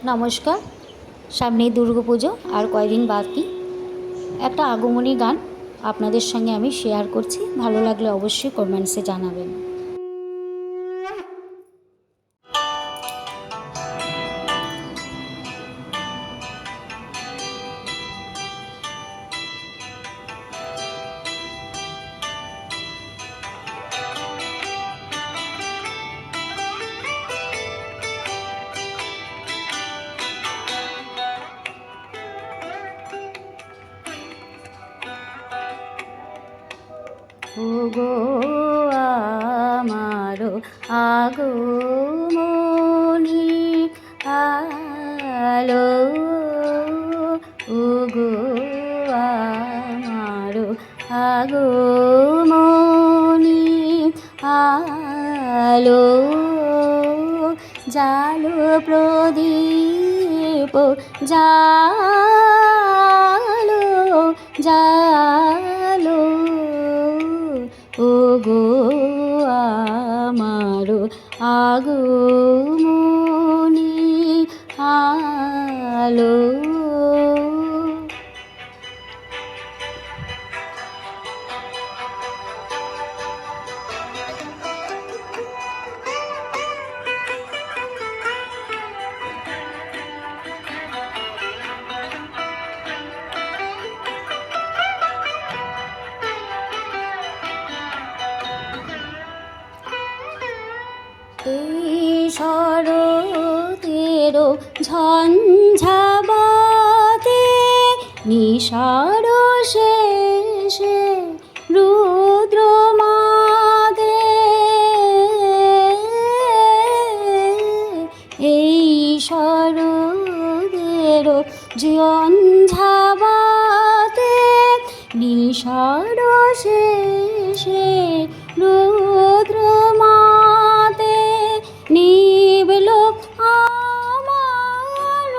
নমস্কার। সামনেই দুর্গাপুজো আর কয়দিন বাকি। একটা আগমনী গান আপনাদের সঙ্গে আমি শেয়ার করছি, ভালো লাগলে অবশ্যই কমেন্টসে জানাবেন। ওগো আমার আগমনী আলো, ওগো আমার আগমনী আলো, জালো প্রদীপ জালো জালো, ওগো আমার আগমনী আলো। এই শরতেরও ঝঞ্ঝাবাতে নিশার শেষে রুদ্র মাদে, এই শরতেরও ঝঞ্ঝাবাতে নিশার শেষে রুদ্র মাদে নিবল আমার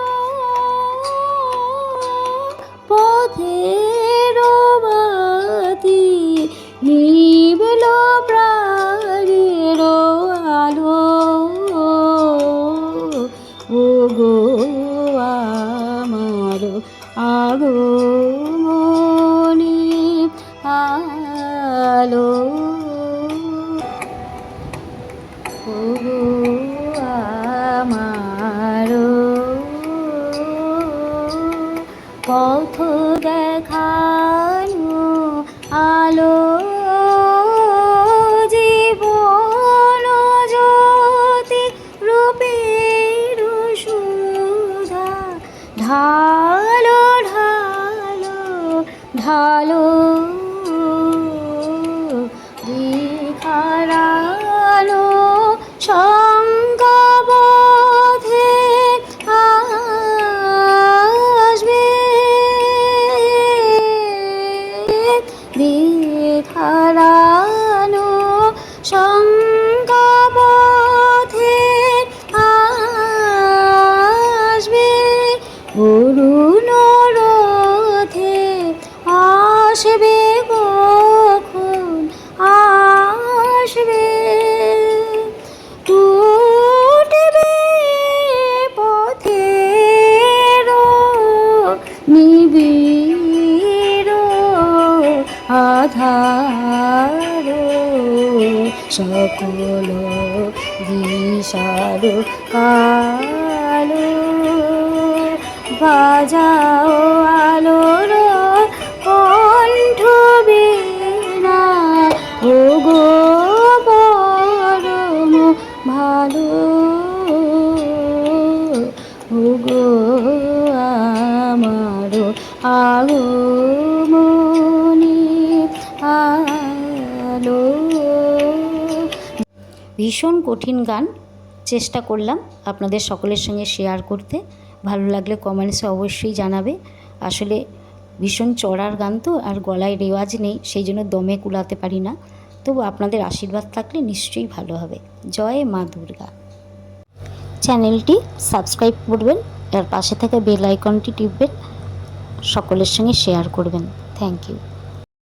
পথের বাতি, নিবল প্রাণের আলো, ওগো আমার আগমনী আলো, ওগো আমার পথ দেখানো আলো, জীবন জ্যোতি রূপের সুধা ঢালো ঢালো ঢালো, দিখারানো শঙ্কাবোধে আসবে, দিখারানো শঙ্কাবোধে আসবে, অরুণ রথে আসবে কখন আসবে, টুটবে পথের নিবিড় আধার, সকল দিশার কালো, বাজাও আলোর কণ্ঠ বীণা, ওগো পরম ভালো, ওগো আমার আগমনী আলো। ভীষণ কঠিন গান, চেষ্টা করলাম আপনাদের সকলের সঙ্গে শেয়ার করতে, ভালো লাগলে কমেন্টসে অবশ্যই জানাবে। আসলে ভীষণ চড়ার গান তো, আর গলায় রেওয়াজ নেই, সেই জন্য দমে কুলাতে পারি না, তবু আপনাদের আশীর্বাদ থাকলে নিশ্চয়ই ভালো হবে। জয় মা দুর্গা। চ্যানেলটি সাবস্ক্রাইব করবেন, আর পাশে থাকা বেল আইকনটি টিপবেন, সকলের সঙ্গে শেয়ার করবেন। Thank you.